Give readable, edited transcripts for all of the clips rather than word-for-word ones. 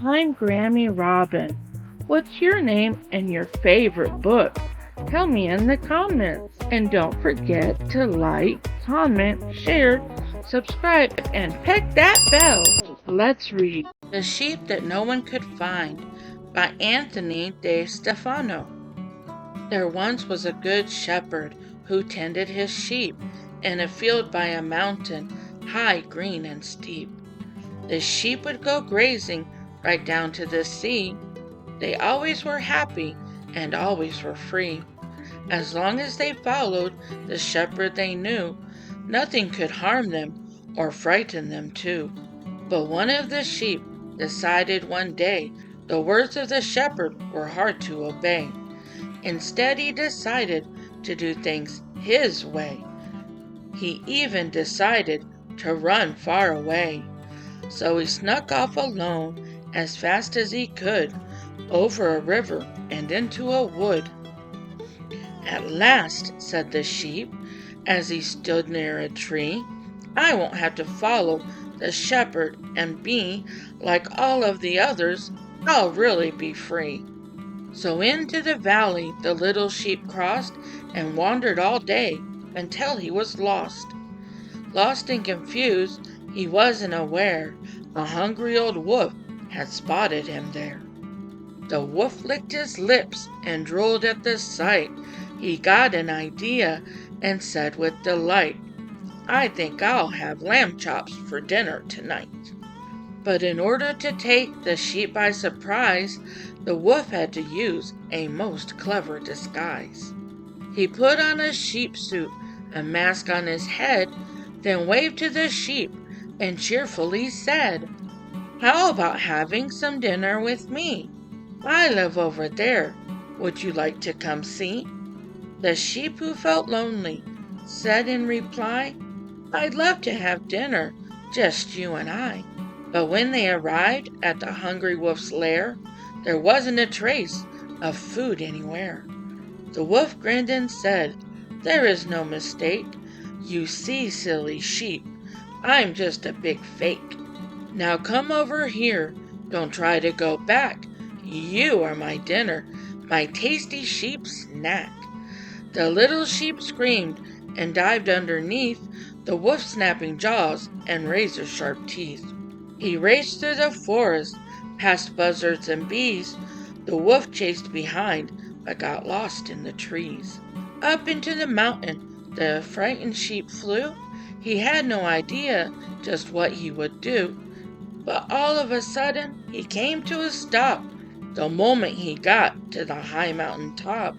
I'm Grammy Robin. What's your name and your favorite book? Tell me in the comments. And don't forget to like, comment, share, subscribe, and peck that bell. Let's read The Sheep That No One Could Find by Anthony De Stefano. There once was a good shepherd who tended his sheep in a field by a mountain, high, green, and steep. The sheep would go grazing right down to the sea. They always were happy and always were free. As long as they followed the shepherd they knew, nothing could harm them or frighten them too. But one of the sheep decided one day the words of the shepherd were hard to obey. Instead, he decided to do things his way. He even decided to run far away. So he snuck off alone as fast as he could, over a river and into a wood. At last, said the sheep, as he stood near a tree, I won't have to follow the shepherd and be like all of the others. I'll really be free. So into the valley the little sheep crossed and wandered all day until he was lost. Lost and confused, he wasn't aware a hungry old wolf had spotted him there. The wolf licked his lips and drooled at the sight. He got an idea and said with delight, I think I'll have lamb chops for dinner tonight. But in order to take the sheep by surprise, the wolf had to use a most clever disguise. He put on a sheep suit, a mask on his head, then waved to the sheep and cheerfully said, How about having some dinner with me? I live over there. Would you like to come see? The sheep, who felt lonely, said in reply, I'd love to have dinner, just you and I. But when they arrived at the hungry wolf's lair, there wasn't a trace of food anywhere. The wolf grinned and said, There is no mistake. You see, silly sheep, I'm just a big fake. Now come over here, don't try to go back. You are my dinner, my tasty sheep snack. The little sheep screamed and dived underneath the wolf's snapping jaws and razor-sharp teeth. He raced through the forest, past buzzards and bees. The wolf chased behind, but got lost in the trees. Up into the mountain, the frightened sheep flew. He had no idea just what he would do. But all of a sudden, he came to a stop the moment he got to the high mountain top.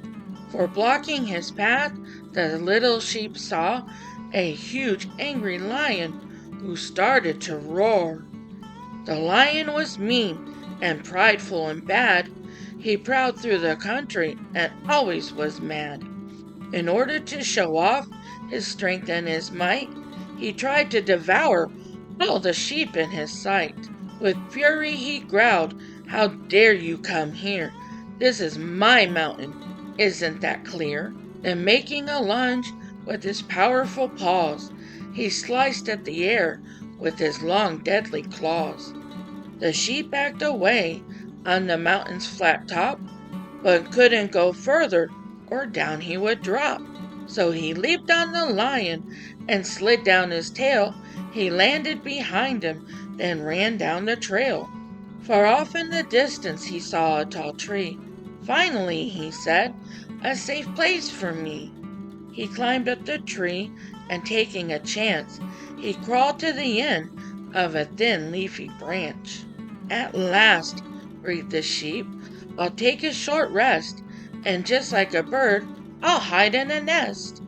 For blocking his path, the little sheep saw a huge angry lion who started to roar. The lion was mean and prideful and bad. He prowled through the country and always was mad. In order to show off his strength and his might, he tried to devour all the sheep in his sight. With fury he growled, How dare you come here? This is my mountain. Isn't that clear? Then making a lunge with his powerful paws, he sliced at the air with his long deadly claws. The sheep backed away on the mountain's flat top, but couldn't go further or down he would drop. So he leaped on the lion and slid down his tail. He landed behind him, then ran down the trail. Far off in the distance he saw a tall tree. Finally, he said, a safe place for me. He climbed up the tree, and taking a chance, he crawled to the end of a thin leafy branch. At last, breathed the sheep, I'll take a short rest, and just like a bird, I'll hide in a nest.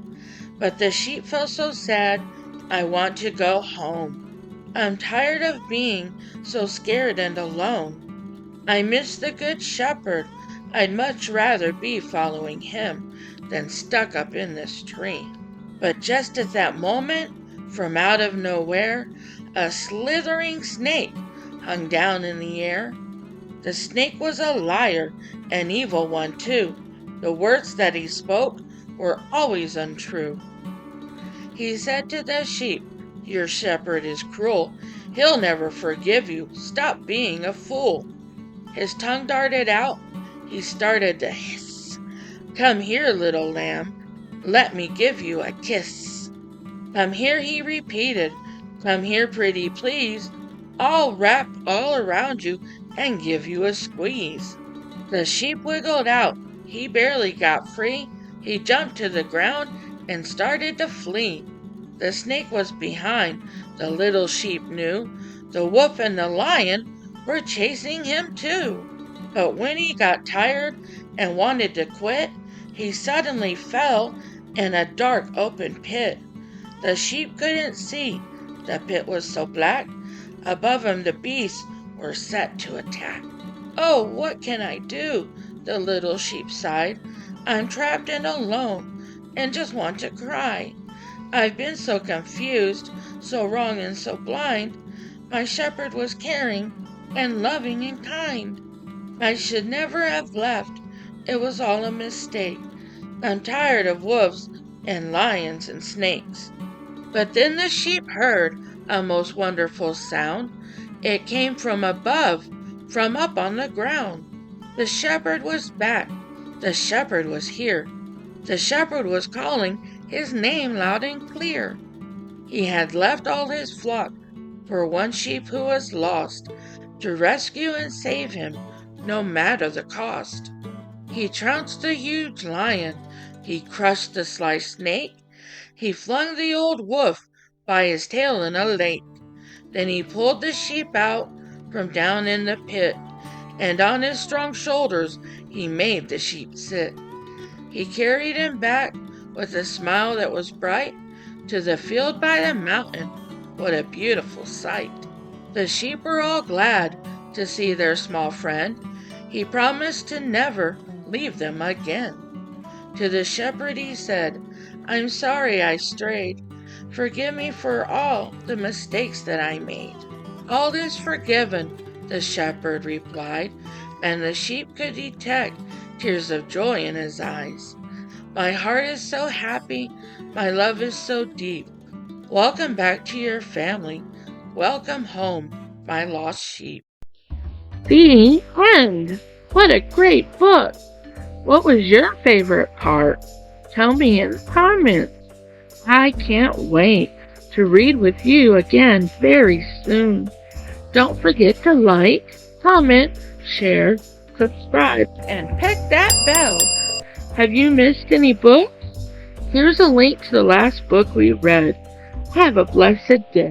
But the sheep felt so sad, I want to go home. I'm tired of being so scared and alone. I miss the good shepherd. I'd much rather be following him than stuck up in this tree. But just at that moment, from out of nowhere, a slithering snake hung down in the air. The snake was a liar, an evil one too. The words that he spoke were always untrue. He said to the sheep, Your shepherd is cruel. He'll never forgive you. Stop being a fool. His tongue darted out. He started to hiss. "Come here, little lamb. Let me give you a kiss." "Come here," he repeated. "Come here, pretty please. I'll wrap all around you and give you a squeeze." The sheep wiggled out. He barely got free. He jumped to the ground and started to flee. The snake was behind. The little sheep knew the wolf and the lion were chasing him too. But when he got tired and wanted to quit, he suddenly fell in a dark open pit. The sheep couldn't see. The pit was so black. Above him the beasts were set to attack. "Oh, what can I do?" the little sheep sighed. "I'm trapped and alone and just want to cry. I've been so confused, so wrong and so blind. My shepherd was caring and loving and kind. I should never have left. It was all a mistake. I'm tired of wolves and lions and snakes." But then the sheep heard a most wonderful sound. It came from above, from up on the ground. The shepherd was back. The shepherd was here. The shepherd was calling his name loud and clear. He had left all his flock for one sheep who was lost, to rescue and save him, no matter the cost. He trounced the huge lion. He crushed the sly snake. He flung the old wolf by his tail in a lake. Then he pulled the sheep out from down in the pit, and on his strong shoulders he made the sheep sit. He carried him back with a smile that was bright to the field by the mountain. What a beautiful sight! The sheep were all glad to see their small friend. He promised to never leave them again. To the shepherd he said, "I'm sorry I strayed. Forgive me for all the mistakes that I made." "All is forgiven," the shepherd replied, and the sheep could detect tears of joy in his eyes. "My heart is so happy, my love is so deep. Welcome back to your family. Welcome home, my lost sheep." The end. What a great book. What was your favorite part? Tell me in the comments. I can't wait to read with you again very soon. Don't forget to like, comment, share, subscribe, and click that bell. Have you missed any books? Here's a link to the last book we read. Have a blessed day.